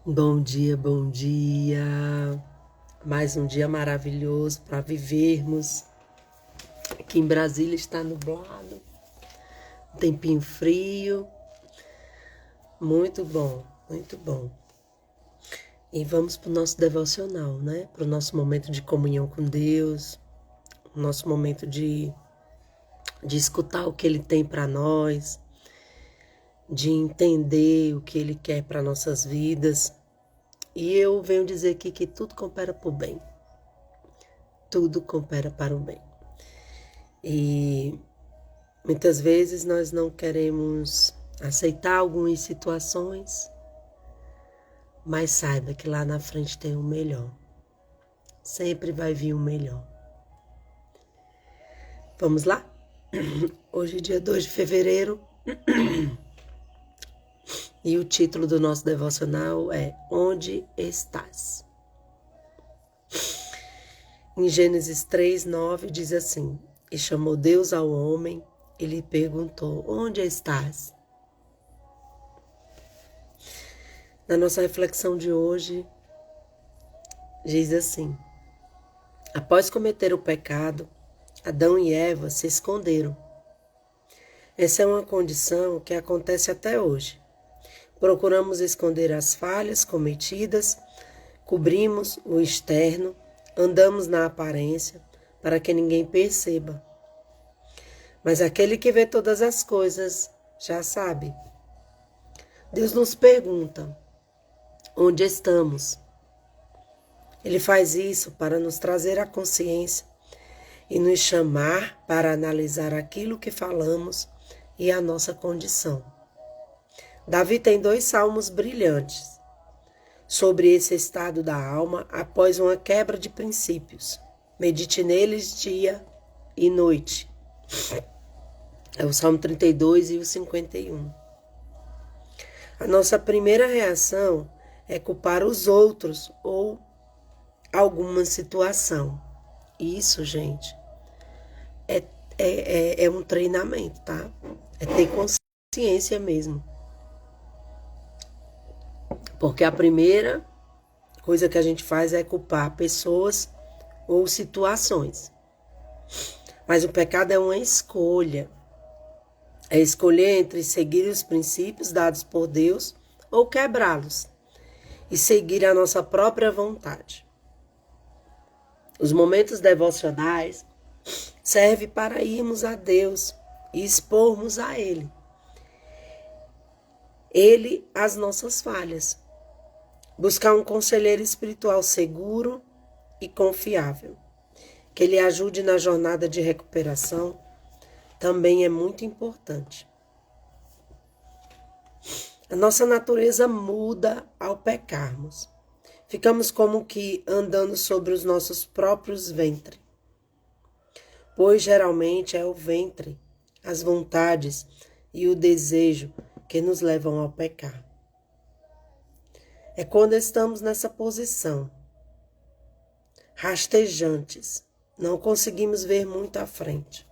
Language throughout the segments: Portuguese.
Bom dia, bom dia. Mais um dia maravilhoso para vivermos. Aqui em Brasília está nublado, um tempinho frio. Muito bom, muito bom. E vamos para o nosso devocional, né? Para o nosso momento de comunhão com Deus, o nosso momento de escutar o que Ele tem para nós, de entender o que Ele quer para nossas vidas. E eu venho dizer aqui que tudo coopera para o bem. Tudo coopera para o bem. E muitas vezes nós não queremos aceitar algumas situações, mas saiba que lá na frente tem o melhor. Sempre vai vir o melhor. Vamos lá? Hoje é dia 2 de fevereiro e o título do nosso devocional é Onde Estás? Em Gênesis 3:9 diz assim: E chamou Deus ao homem e lhe perguntou: Onde estás? Na nossa reflexão de hoje, diz assim: Após cometer o pecado, Adão e Eva se esconderam. Essa é uma condição que acontece até hoje. Procuramos esconder as falhas cometidas, cobrimos o externo, andamos na aparência para que ninguém perceba. Mas aquele que vê todas as coisas já sabe. Deus nos pergunta: onde estamos? Ele faz isso para nos trazer a consciência e nos chamar para analisar aquilo que falamos e a nossa condição. Davi tem 2 salmos brilhantes sobre esse estado da alma após uma quebra de princípios. Medite neles dia e noite. É o Salmo 32 e o 51. A nossa primeira reação é culpar os outros ou alguma situação. Isso, gente, é um treinamento, tá? É ter consciência mesmo. Porque a primeira coisa que a gente faz é culpar pessoas ou situações. Mas o pecado é uma escolha. É escolher entre seguir os princípios dados por Deus ou quebrá-los e seguir a nossa própria vontade. Os momentos devocionais servem para irmos a Deus e expormos a Ele as nossas falhas. Buscar um conselheiro espiritual seguro e confiável, que Ele ajude na jornada de recuperação, também é muito importante. A nossa natureza muda ao pecarmos. Ficamos como que andando sobre os nossos próprios ventres. Pois geralmente é o ventre, as vontades e o desejo que nos levam ao pecar. É quando estamos nessa posição, rastejantes, não conseguimos ver muito à frente.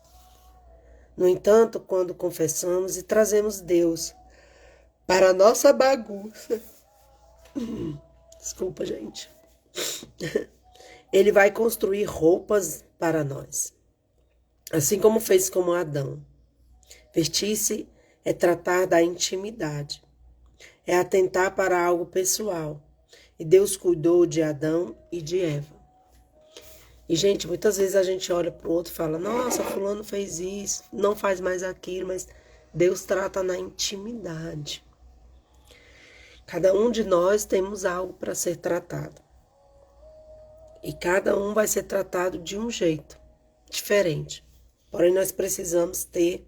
No entanto, quando confessamos e trazemos Deus para a nossa bagunça, desculpa, gente, Ele vai construir roupas para nós, assim como fez com Adão. Vestir-se é tratar da intimidade, é atentar para algo pessoal. E Deus cuidou de Adão e de Eva. E, gente, muitas vezes a gente olha para o outro e fala: nossa, fulano fez isso, não faz mais aquilo, mas Deus trata na intimidade. Cada um de nós temos algo para ser tratado. E cada um vai ser tratado de um jeito diferente. Porém, nós precisamos ter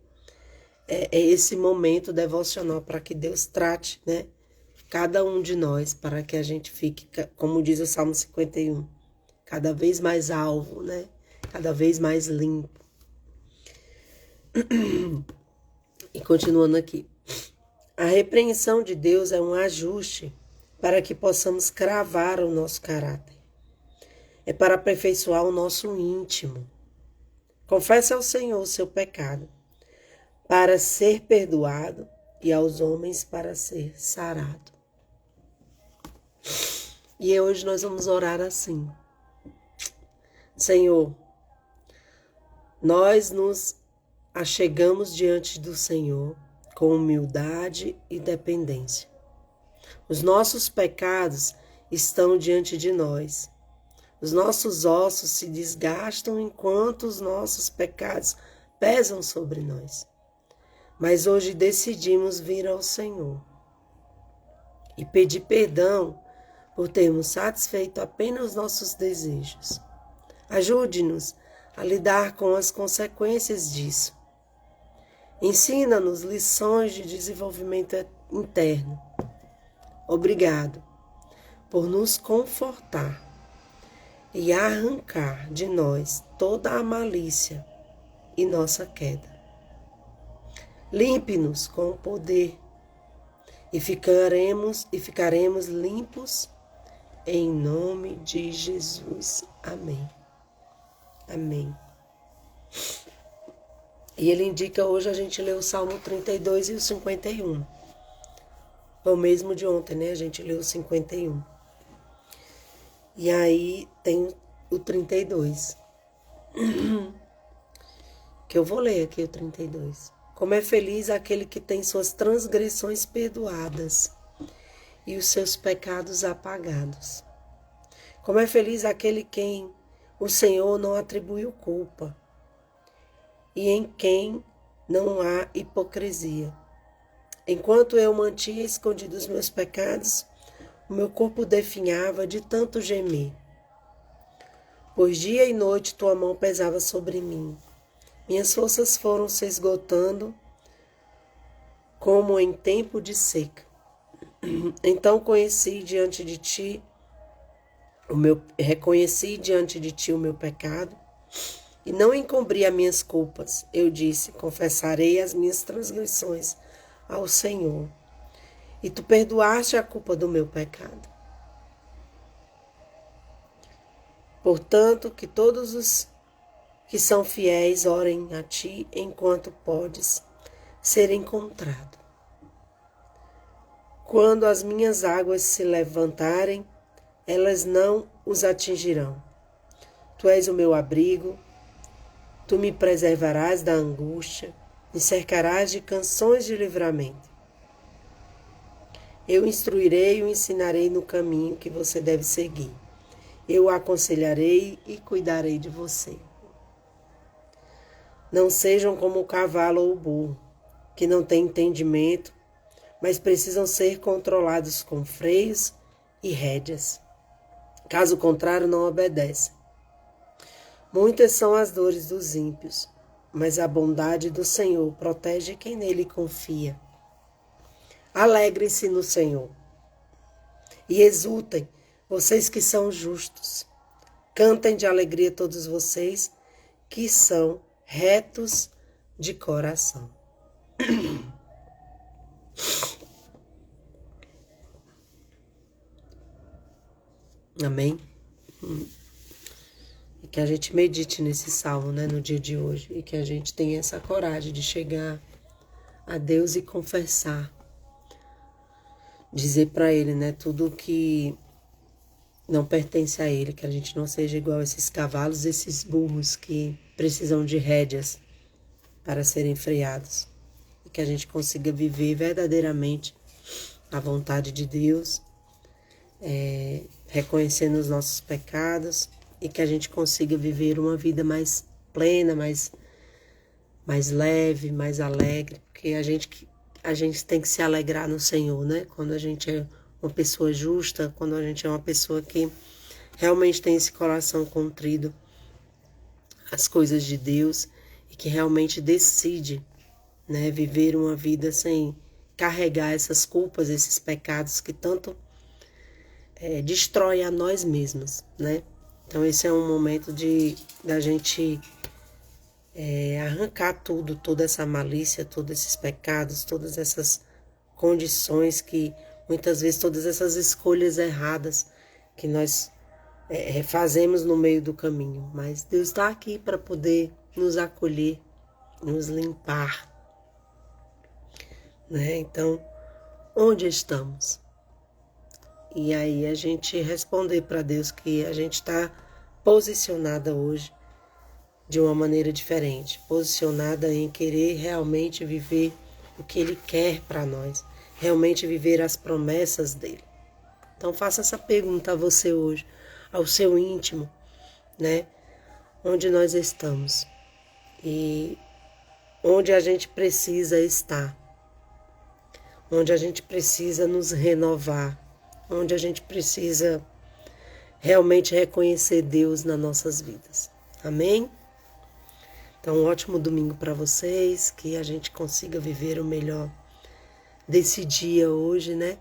esse momento devocional para que Deus trate, né, cada um de nós, para que a gente fique, como diz o Salmo 51, cada vez mais alvo, né, cada vez mais limpo. E continuando aqui. A repreensão de Deus é um ajuste para que possamos cravar o nosso caráter. É para aperfeiçoar o nosso íntimo. Confesse ao Senhor o seu pecado, para ser perdoado, e aos homens para ser sarado. E hoje nós vamos orar assim. Senhor, nós nos achegamos diante do Senhor com humildade e dependência. Os nossos pecados estão diante de nós. Os nossos ossos se desgastam enquanto os nossos pecados pesam sobre nós. Mas hoje decidimos vir ao Senhor e pedir perdão por termos satisfeito apenas os nossos desejos. Ajude-nos a lidar com as consequências disso. Ensina-nos lições de desenvolvimento interno. Obrigado por nos confortar e arrancar de nós toda a malícia e nossa queda. Limpe-nos com o poder e ficaremos limpos em nome de Jesus. Amém. Amém. E ele indica hoje a gente ler o Salmo 32 e o 51. É o mesmo de ontem, né? A gente leu o 51. E aí tem o 32. Que eu vou ler aqui o 32. Como é feliz aquele que tem suas transgressões perdoadas e os seus pecados apagados. Como é feliz aquele quem o Senhor não atribuiu culpa e em quem não há hipocrisia. Enquanto eu mantinha escondidos os meus pecados, o meu corpo definhava de tanto gemer. Pois dia e noite tua mão pesava sobre mim. Minhas forças foram se esgotando como em tempo de seca. Então reconheci diante de ti o meu pecado e não encobri as minhas culpas. Eu disse, confessarei as minhas transgressões ao Senhor. E tu perdoaste a culpa do meu pecado. Portanto, que todos os que são fiéis orem a ti enquanto podes ser encontrado. Quando as minhas águas se levantarem, elas não os atingirão. Tu és o meu abrigo, tu me preservarás da angústia, me cercarás de canções de livramento. Eu instruirei e o ensinarei no caminho que você deve seguir. Eu o aconselharei e cuidarei de você. Não sejam como o cavalo ou o burro, que não têm entendimento, mas precisam ser controlados com freios e rédeas. Caso contrário, não obedecem. Muitas são as dores dos ímpios, mas a bondade do Senhor protege quem nele confia. Alegrem-se no Senhor e exultem, vocês que são justos. Cantem de alegria todos vocês que são retos de coração. Amém? E que a gente medite nesse salmo, né, no dia de hoje. E que a gente tenha essa coragem de chegar a Deus e confessar. Dizer para Ele, né, tudo que não pertence a Ele. Que a gente não seja igual a esses cavalos, esses burros que precisam de rédeas para serem freados. E que a gente consiga viver verdadeiramente a vontade de Deus, reconhecendo os nossos pecados e que a gente consiga viver uma vida mais plena, mais leve, mais alegre, porque a gente tem que se alegrar no Senhor, né? Quando a gente é uma pessoa justa, quando a gente é uma pessoa que realmente tem esse coração contrido às coisas de Deus e que realmente decide, né, viver uma vida sem carregar essas culpas, esses pecados que tanto destrói a nós mesmos, né? Então esse é um momento da gente arrancar toda essa malícia, todos esses pecados, todas essas condições que muitas vezes, todas essas escolhas erradas que nós fazemos no meio do caminho. Mas Deus está aqui para poder nos acolher, nos limpar, né? Então, onde estamos? E aí a gente responder para Deus que a gente está posicionada hoje de uma maneira diferente, posicionada em querer realmente viver o que Ele quer para nós, realmente viver as promessas dEle. Então faça essa pergunta a você hoje, ao seu íntimo, né? Onde nós estamos e onde a gente precisa estar, onde a gente precisa nos renovar, onde a gente precisa realmente reconhecer Deus nas nossas vidas. Amém? Então, um ótimo domingo para vocês, que a gente consiga viver o melhor desse dia hoje, né?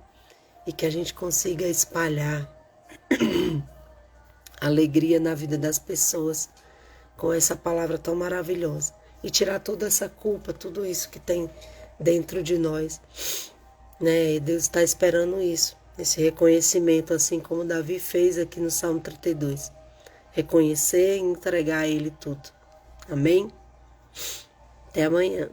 E que a gente consiga espalhar alegria na vida das pessoas com essa palavra tão maravilhosa. E tirar toda essa culpa, tudo isso que tem dentro de nós, né? E Deus está esperando isso, esse reconhecimento, assim como Davi fez aqui no Salmo 32. Reconhecer e entregar a Ele tudo. Amém? Até amanhã.